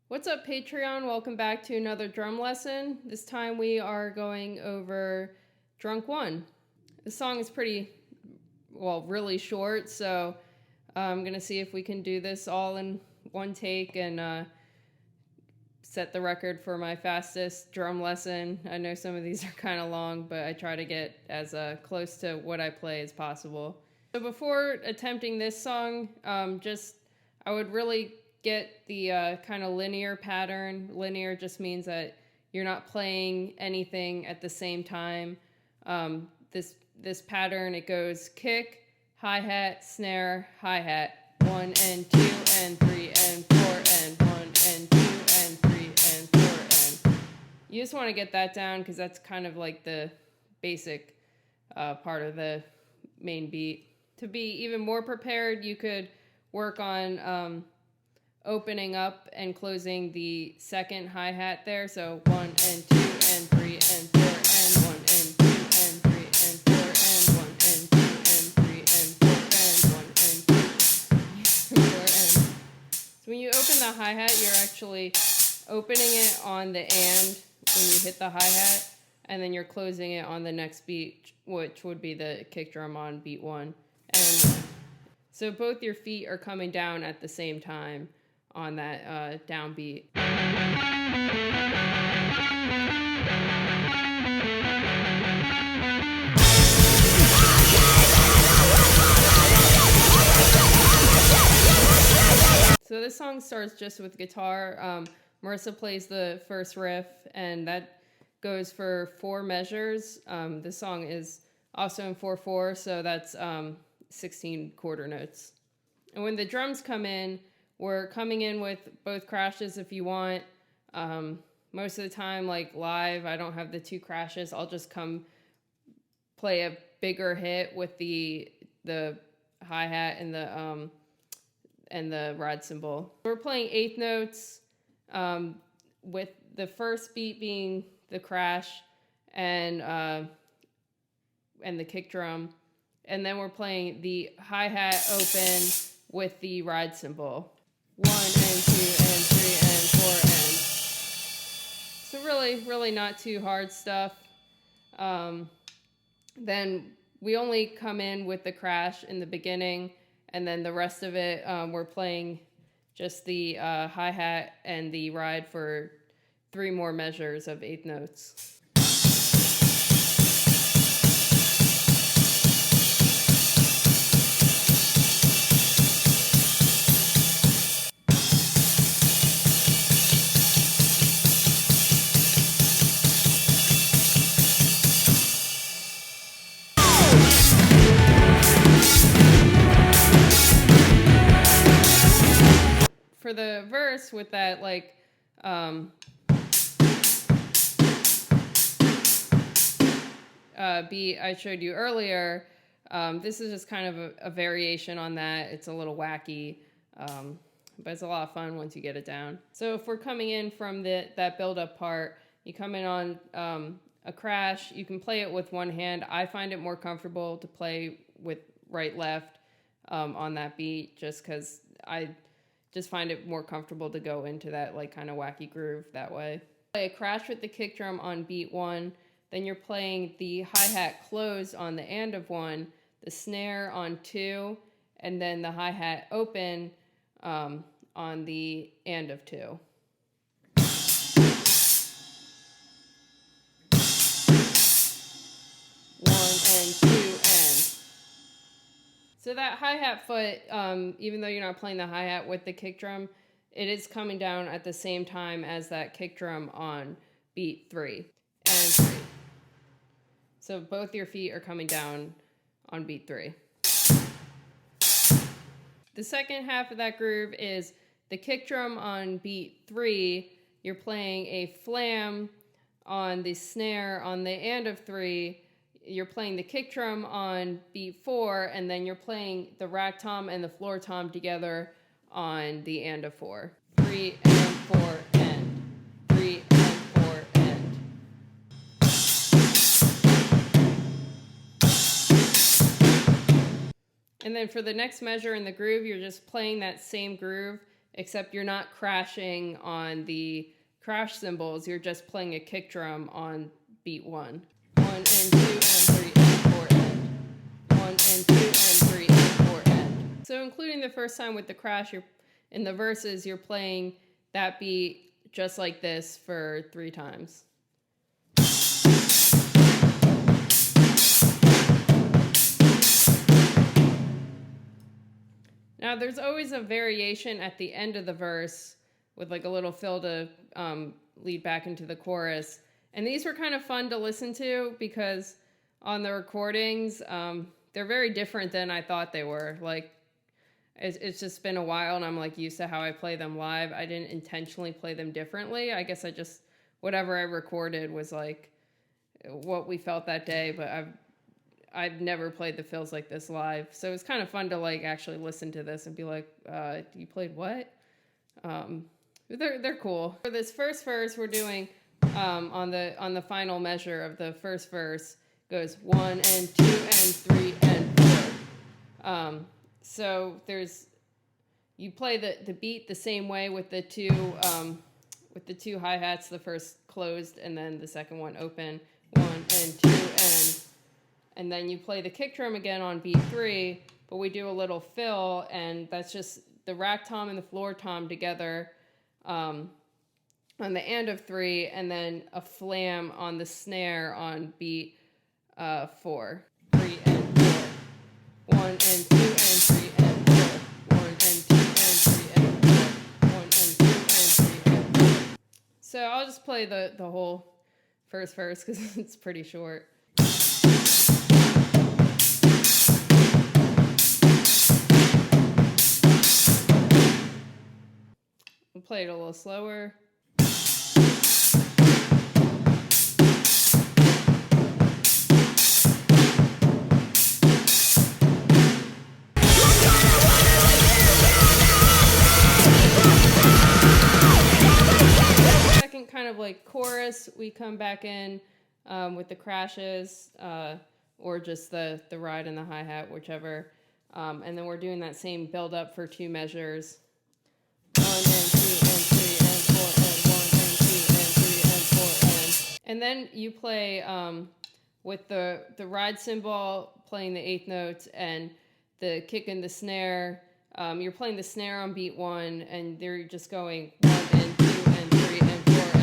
What's up, Patreon? Welcome back to another drum lesson. This time we are going over Drunk One. The song is really short, so I'm going to see if we can do this all in one take and set the record for my fastest drum lesson. I know some of these are kind of long, but I try to get as close to what I play as possible. So before attempting this song, I would really get the kind of linear pattern. Linear just means that you're not playing anything at the same time. This pattern, it goes kick, hi-hat, snare, hi-hat, 1 and 2 and 3 and 4 and 1 and 2 and 3 and 4 and you just want to get that down because that's kind of like the basic part of the main beat. To be even more prepared, you could work on opening up and closing the second hi-hat there. So 1 and 2 and 3 and 4 and 1 and 2 and 3 and 4 and 1 and 2 and 3 and 4 and 1 and 2 and 4 and. So when you open the hi-hat, you're actually opening it on the and when you hit the hi-hat, and then you're closing it on the next beat, which would be the kick drum on beat 1. And so both your feet are coming down at the same time on that downbeat. So this song starts just with guitar. Marissa plays the first riff, and that goes for 4 measures. This song is also in 4/4, so that's 16 quarter notes. And when the drums come in, we're coming in with both crashes if you want. Most of the time, like live, I don't have the 2 crashes. I'll just come play a bigger hit with the hi-hat and the ride cymbal. We're playing 8th notes, with the first beat being the crash and the kick drum. And then we're playing the hi-hat open with the ride cymbal. 1 and 2 and 3 and 4 and. So really not too hard stuff. Then we only come in with the crash in the beginning, and then the rest of it, we're playing just the hi-hat and the ride for 3 more measures of 8th notes. For the verse with that beat I showed you earlier, this is just kind of a variation on that. It's a little wacky, but it's a lot of fun once you get it down. So if we're coming in from that build-up part, you come in on a crash. You can play it with one hand. I find it more comfortable to play with right-left on that beat, just because I just find it more comfortable to go into that kind of wacky groove that way. Play a crash with the kick drum on beat 1, then you're playing the hi-hat close on the and of 1, the snare on 2, and then the hi-hat open on the and of 2. So that hi-hat foot, even though you're not playing the hi-hat with the kick drum, it is coming down at the same time as that kick drum on beat 3 and 3. So both your feet are coming down on beat 3. The second half of that groove is the kick drum on beat 3. You're playing a flam on the snare on the and of 3. You're playing the kick drum on beat 4, and then you're playing the rack tom and the floor tom together on the and of 4. 3 and 4 and 3 and 4 and. And then for the next measure in the groove, you're just playing that same groove, except you're not crashing on the crash cymbals, you're just playing a kick drum on beat 1. 1 and 2 and 3 and 4 and 1 and 2 and 3 and 4 and. So including the first time with the crash, you're in the verses, you're playing that beat just like this for 3 times. Now there's always a variation at the end of the verse with like a little fill to lead back into the chorus. And these were kind of fun to listen to because on the recordings, they're very different than I thought they were. Like, it's just been a while and I'm like used to how I play them live. I didn't intentionally play them differently. I guess I just, whatever I recorded was like what we felt that day, but I've never played the fills like this live. So it's kind of fun to like actually listen to this and be like, you played what? They're cool. For this first verse, we're doing on the final measure of the first verse goes 1 and 2 and 3 and 4. So you play the beat the same way with the two hi-hats, the first closed and then the second one open. 1 and 2 and then you play the kick drum again on beat 3, but we do a little fill, and that's just the rack tom and the floor tom together on the end of 3, and then a flam on the snare on beat 4. 3 and 4. 1 and 2 and 3 and 4. 1 and 2 and 3 and 4. 1 and 2 and 3 and 4. So I'll just play the whole first verse because it's pretty short. We'll play it a little slower. Second kind of like chorus, we come back in with the crashes or just the ride and the hi-hat, whichever. And then we're doing that same build up for 2 measures. 1 and 2 and 3 and 4 and 1 and 2 and 3 and 4 and. And then you play with the ride cymbal playing the 8th notes and the kick and the snare. You're playing the snare on beat 1 and they're just going 1 and 2 and 3 and 4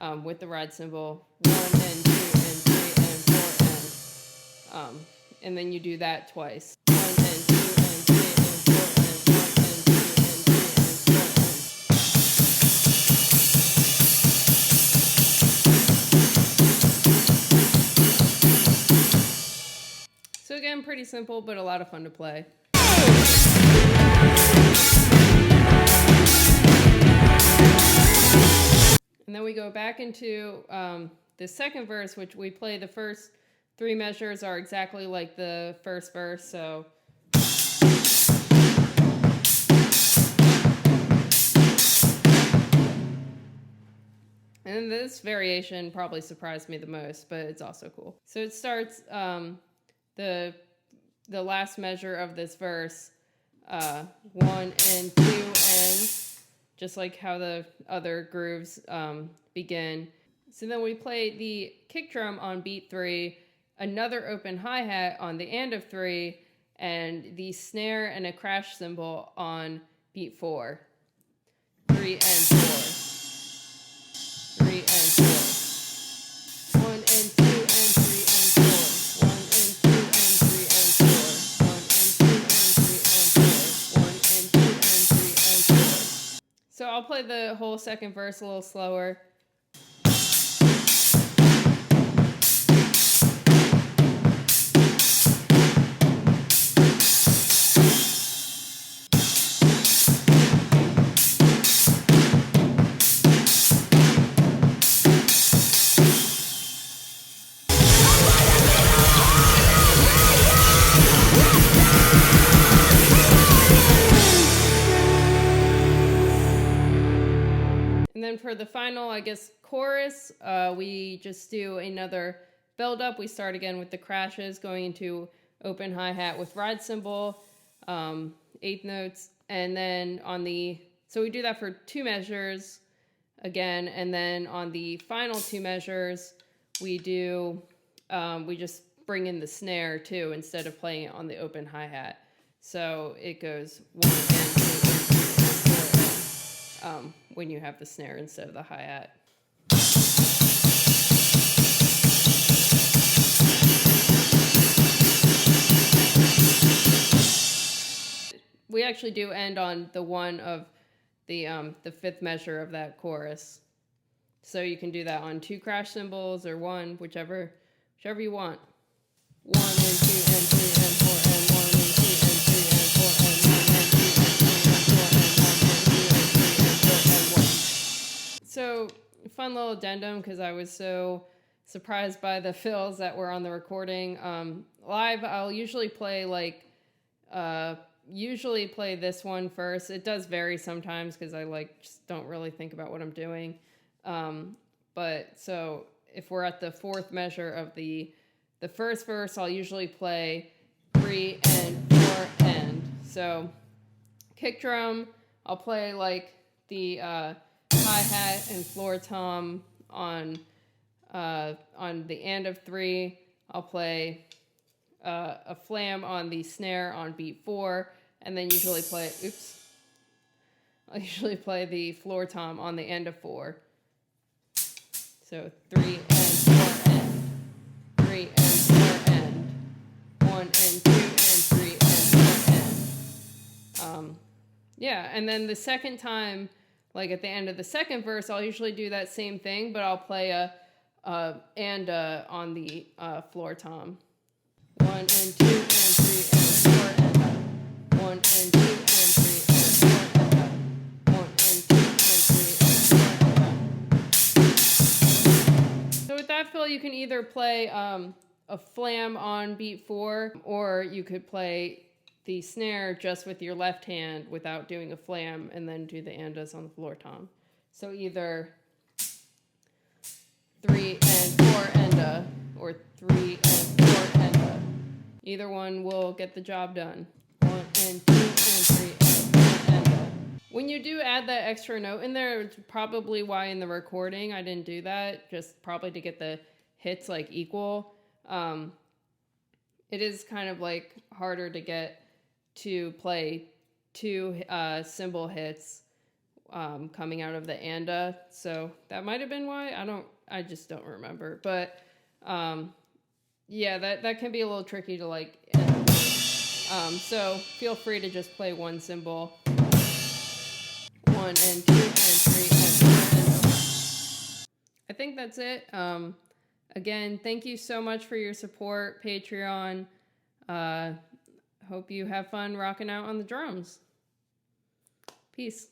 and with the ride cymbal 1 and 2 and 3 and 4 and then you do that twice. 1 and 2 and 3 and 4 and 1 and 2 and 3 and 4 and. So again, pretty simple, but a lot of fun to play. And then we go back into the second verse, which we play the first 3 measures are exactly like the first verse, so. And this variation probably surprised me the most, but it's also cool. So it starts the last measure of this verse, 1 and 2 and, just like how the other grooves begin. So then we play the kick drum on beat 3, another open hi-hat on the end of 3, and the snare and a crash cymbal on beat 4. 3 and 4. 3 and 4. 1 and 2 and 3 and 4. 1 and 2 and 3 and 4. 1 and 2 and 3 and 4. 1 and 2 and 3 and 4. So I'll play the whole second verse a little slower. And then for the final, I guess, chorus, we just do another build up. We start again with the crashes, going into open hi-hat with ride cymbal, 8th notes, and then on the So we do that for 2 measures again, and then on the final 2 measures, we do, we just bring in the snare too instead of playing it on the open hi-hat. So it goes 1 and 2 and 3 and 4 when you have the snare instead of the hi-hat. We actually do end on the 1 of the 5th measure of that chorus. So you can do that on 2 crash cymbals or 1, whichever you want. 1 and 2 and 3 and 4 and 1 and 2 and 3 and 4 and 1 and 2 and 3 and 4 and 1 and 2 and 3 and 4 and 1. So fun little addendum because I was so surprised by the fills that were on the recording. Live, I'll usually play this one first. It does vary sometimes because I just don't really think about what I'm doing. But so if we're at the 4th measure of the first verse, I'll usually play 3 and 4 and. So kick drum, I'll play like the hi-hat and floor tom on the and of 3. I'll play a flam on the snare on beat 4, and then usually I'll usually play the floor tom on the end of 4. So 3 and 4 and 3 and 4 and 1 and 2 and 3 and 4 and. Yeah, and then the second time, like at the end of the second verse, I'll usually do that same thing, but I'll play a and on the floor tom. 1 and 2 and 3 and 4 and 1 and 2 and 3 and 4 and 1 and 2 and 3 and 4 and. So with that fill, you can either play a flam on beat 4, or you could play the snare just with your left hand without doing a flam, and then do the andas on the floor tom. So either 3 and 4 enda or 3 and 4 enda. Either one will get the job done. 1 and 2 and 3 and 4 enda. When you do add that extra note in there, it's probably why in the recording I didn't do that, just probably to get the hits like equal. It is kind of like harder to get to play 2 cymbal hits coming out of the anda, so that might have been why. I just don't remember, but yeah, that can be a little tricky to like end. So feel free to just play 1 cymbal, 1 and 2 and 3 and 4 and. I think that's it. Again, thank you so much for your support, Patreon. Hope you have fun rocking out on the drums. Peace.